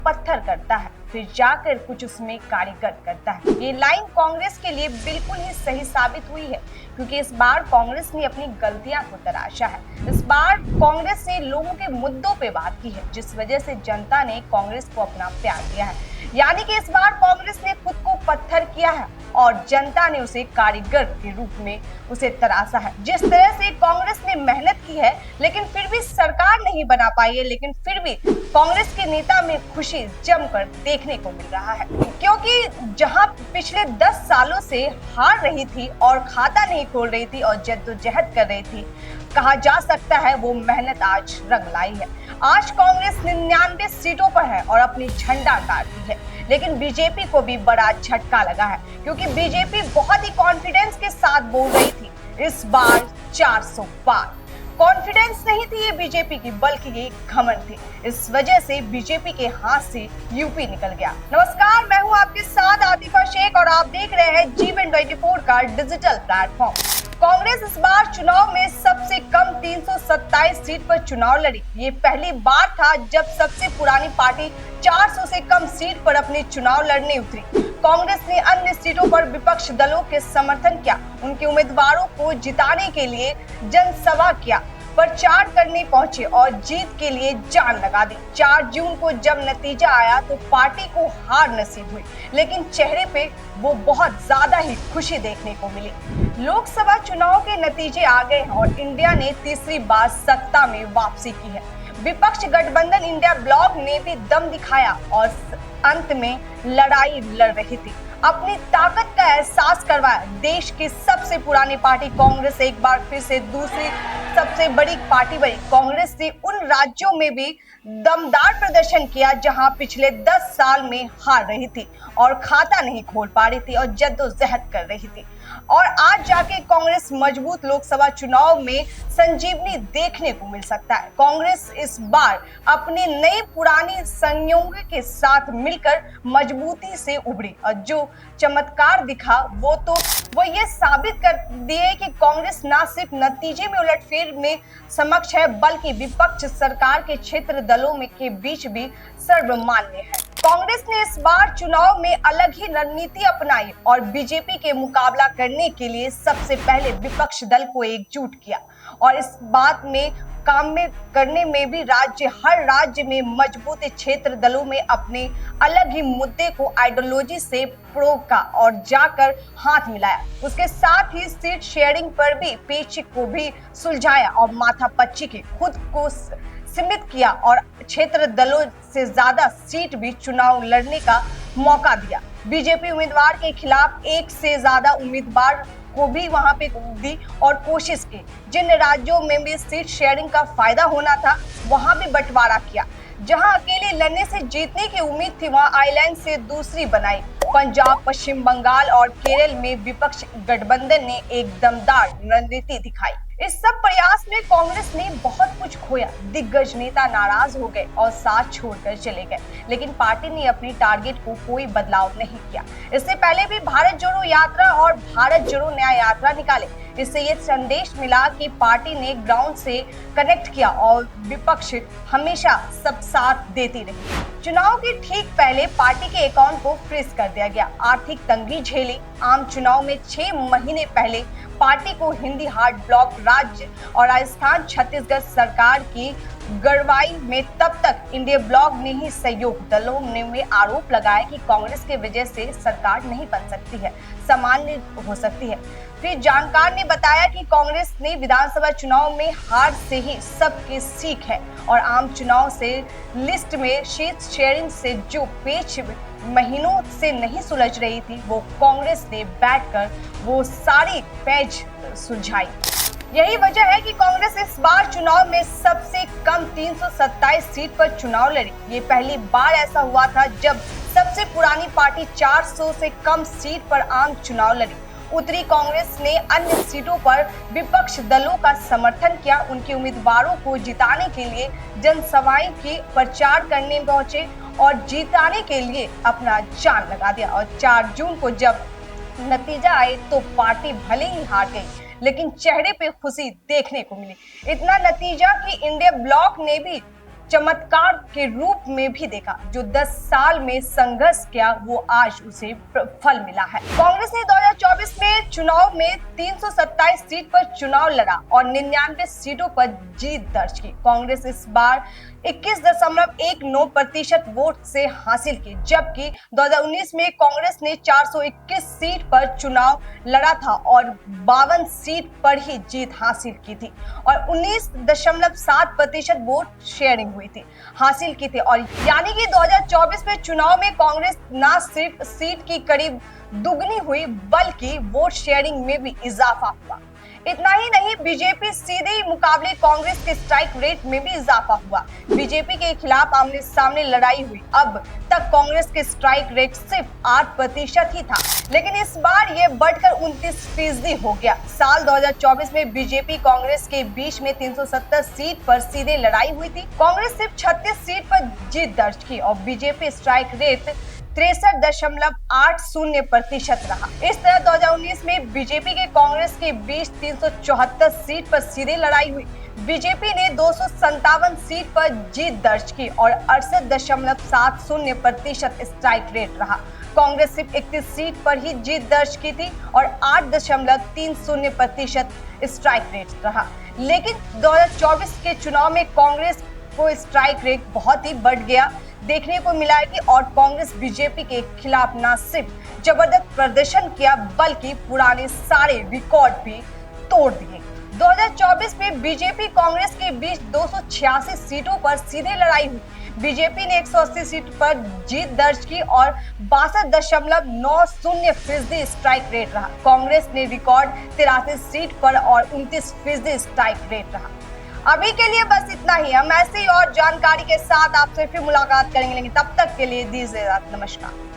पत्थर करता है, फिर जाकर कुछ उसमें कारीगर करता है। ये लाइन कांग्रेस के लिए बिल्कुल ही सही साबित हुई है, क्योंकि इस बार कांग्रेस ने अपनी गलतियां को तराशा है। इस बार कांग्रेस ने लोगों के मुद्दों पे बात की है, जिस वजह से जनता ने कांग्रेस को अपना प्यार दिया है। यानी कि इस बार कांग्रेस ने खुद को पत्थर किया है और जनता ने उसे कारीगर के रूप में उसे तराशा है। जिस तरह से कांग्रेस ने मेहनत की है, लेकिन फिर भी सरकार नहीं बना पाई है, लेकिन फिर भी कांग्रेस के नेता में खुशी जमकर देखने को मिल रहा है, क्योंकि जहां पिछले 10 सालों से हार रही थी और खाता नहीं खोल रही थी और जद्दोजहद कर रही थी, कहा जा सकता है वो मेहनत आज रंग लाई है। आज कांग्रेस 99 सीटों पर है और अपनी झंडा गाड़ती है, लेकिन बीजेपी को भी बड़ा झटका लगा है, क्योंकि बीजेपी बहुत ही कॉन्फिडेंस के साथ बोल रही थी इस बार 400 पार। कॉन्फिडेंस नहीं थी ये बीजेपी की, बल्कि ये घमंड थी। इस वजह से बीजेपी के हाथ से यूपी निकल गया। नमस्कार, मैं हूं आपके साथ आतिफा शेख और आप देख रहे हैं जीवन 24 का डिजिटल प्लेटफॉर्म। कांग्रेस इस बार चुनाव में सबसे कम 327 सीट पर चुनाव लड़ी। ये पहली बार था जब सबसे पुरानी पार्टी 400 से कम सीट पर अपने चुनाव लड़ने उतरी। कांग्रेस ने अन्य सीटों पर विपक्ष दलों के समर्थन किया, उनके उम्मीदवारों को जिताने के लिए जनसभा किया, प्रचार करने पहुंचे और जीत के लिए जान लगा दी। 4 जून को जब नतीजा आया तो पार्टी को हार नसीब हुई, लेकिन चेहरे पे वो बहुत ज्यादा ही खुशी देखने को मिली। लोकसभा चुनाव के नतीजे आ गए और इंडिया ने तीसरी बार सत्ता में वापसी की है। विपक्ष गठबंधन इंडिया ब्लॉक ने भी दम दिखाया और अंत में लड़ाई लड़ रही थी, अपनी ताकत का एहसास करवाया। देश की सबसे पुरानी पार्टी कांग्रेस एक बार फिर से दूसरी सबसे बड़ी पार्टी बनी। कांग्रेस ने उन राज्यों में भी दमदार प्रदर्शन किया जहां पिछले 10 साल में हार रही थी और खाता नहीं खोल पा रही थी और जद्दोजहद कर रही थी, और आज जाके कांग्रेस मजबूत लोकसभा चुनाव में संजीवनी देखने को मिल सकता है। कांग्रेस इस बार अपने नए पुरानी संयोगों के साथ मिलकर मजबूती से उभरी और जो चमत्कार दिखा वो ये साबित कर दिए कि कांग्रेस ना सिर्फ नतीजे में उलटफेर में समक्ष है, बल्कि विपक्ष सरकार के क्षेत्र दलों में के बीच भी सर्वमान्य है। कांग्रेस ने इस बार चुनाव में अलग ही रणनीति अपनाई और बीजेपी के मुकाबला करने के लिए सबसे पहले विपक्ष दल को एकजुट किया, और इस बात में काम में करने में भी हर राज्य में मजबूत क्षेत्र दलों में अपने अलग ही मुद्दे को आइडियोलॉजी से प्रोका और जाकर हाथ मिलाया। उसके साथ ही सीट शेयरिंग पर भी पेच को भी सुलझाया और माथापच्ची के खुद को सीमित किया और क्षेत्र दलों से ज्यादा सीट भी चुनाव लड़ने का मौका दिया। बीजेपी उम्मीदवार के खिलाफ एक से ज्यादा उम्मीदवार को भी वहां पे दी और कोशिश की। जिन राज्यों में भी सीट शेयरिंग का फायदा होना था वहां भी बंटवारा किया। जहां अकेले लड़ने से जीतने की उम्मीद थी, वहां आइलैंड से दूसरी बनाई। पंजाब, पश्चिम बंगाल और केरल में विपक्ष गठबंधन ने एक दमदार रणनीति दिखाई। इस सब प्रयास में कांग्रेस ने बहुत कुछ खोया। दिग्गज नेता नाराज हो गए और साथ छोड़कर चले गए, लेकिन पार्टी ने अपनी टारगेट को कोई बदलाव नहीं किया। इससे पहले भी भारत जोड़ो यात्रा और भारत जोड़ो न्याय यात्रा निकाले। इससे ये संदेश मिला कि पार्टी ने ग्राउंड से कनेक्ट किया और विपक्ष हमेशा सब साथ देती रही। चुनाव के ठीक पहले पार्टी के अकाउंट को फ्रीज कर दिया गया। आर्थिक तंगी झेली। आम चुनाव में 6 महीने पहले पार्टी को हिंदी हार्ड ब्लॉक राज्य और राजस्थान छत्तीसगढ़ सरकार की गड़वाई में तब तक इंडिया ब्लॉक ने ही सहयोग दलों ने आरोप लगाया कि कांग्रेस के वजह से सरकार नहीं बन सकती है, सामान्य हो सकती है। फिर जानकार ने बताया कि कांग्रेस ने विधानसभा चुनाव में हार से ही सबकी सीख है और आम चुनाव से लिस्ट में सीट शेयरिंग से जो पेच महीनों से नहीं सुलझ रही थी, वो कांग्रेस ने बैठकर वो सारी पेच सुलझाई। यही वजह है कि कांग्रेस इस बार चुनाव में सबसे कम 327 सीट पर चुनाव लड़ी। ये पहली बार ऐसा हुआ था जब सबसे पुरानी पार्टी 400 से कम सीट पर आम चुनाव लड़ी। उत्तरी कांग्रेस ने अन्य सीटों पर विपक्ष दलों का समर्थन किया, उनके उम्मीदवारों को जिताने के लिए जनसभाएं की, प्रचार करने पहुंचे और जिताने के लिए अपना जान लगा दिया। और 4 जून को जब नतीजा आए तो पार्टी भले ही हार गई, लेकिन चेहरे पे खुशी देखने को मिली। इतना नतीजा कि इंडिया ब्लॉक ने भी चमत्कार के रूप में भी देखा। जो 10 साल में संघर्ष किया वो आज उसे फल मिला है। कांग्रेस ने 2024 में चुनाव में 327 सीट पर चुनाव लड़ा और 99 सीटों पर जीत दर्ज की। कांग्रेस इस बार 21.19% वोट से हासिल की, जबकि 2019 में कांग्रेस ने 421 सीट पर चुनाव लड़ा था और 52 सीट पर ही जीत हासिल की थी और 19.7% वोट शेयरिंग हुई थी हासिल की थी। और यानी कि 2024 में चुनाव में कांग्रेस न सिर्फ सीट की करीब दुगनी हुई बल्कि वोट शेयरिंग में भी इजाफा हुआ। इतना ही नहीं, बीजेपी सीधे ही मुकाबले कांग्रेस के स्ट्राइक रेट में भी इजाफा हुआ। बीजेपी के खिलाफ आमने सामने लड़ाई हुई। अब तक कांग्रेस के स्ट्राइक रेट सिर्फ 8% ही था, लेकिन इस बार ये बढ़कर 29% हो गया। साल 2024 में बीजेपी कांग्रेस के बीच में 370 सीट पर सीधे लड़ाई हुई थी। कांग्रेस सिर्फ 36 सीट पर जीत दर्ज की और बीजेपी स्ट्राइक रेट 63.80% रहा। इस तरह 2019 में बीजेपी के कांग्रेस के बीच 374 सीट पर सीधे लड़ाई हुई। बीजेपी ने 257 सीट पर जीत दर्ज की और 68.70% स्ट्राइक रेट रहा। कांग्रेस सिर्फ 31 सीट पर ही जीत दर्ज की थी और 8.30% स्ट्राइक रेट रहा। लेकिन 2024 के चुनाव में कांग्रेस को स्ट्राइक रेट बहुत ही बढ़ गया देखने को मिला है कि और कांग्रेस बीजेपी के खिलाफ न सिर्फ जबरदस्त प्रदर्शन किया बल्कि पुराने सारे रिकॉर्ड भी तोड़ दिए। 2024 में बीजेपी कांग्रेस के बीच 286 सीटों पर सीधे लड़ाई हुई। बीजेपी ने 180 सीट पर जीत दर्ज की और 62.90% स्ट्राइक रेट रहा। कांग्रेस ने रिकॉर्ड 83 सीट पर और 29% स्ट्राइक रेट रहा। अभी के लिए बस इतना ही। हम ऐसे ही और जानकारी के साथ आपसे फिर मुलाकात करेंगे, लेकिन तब तक के लिए दीजिए नमस्कार।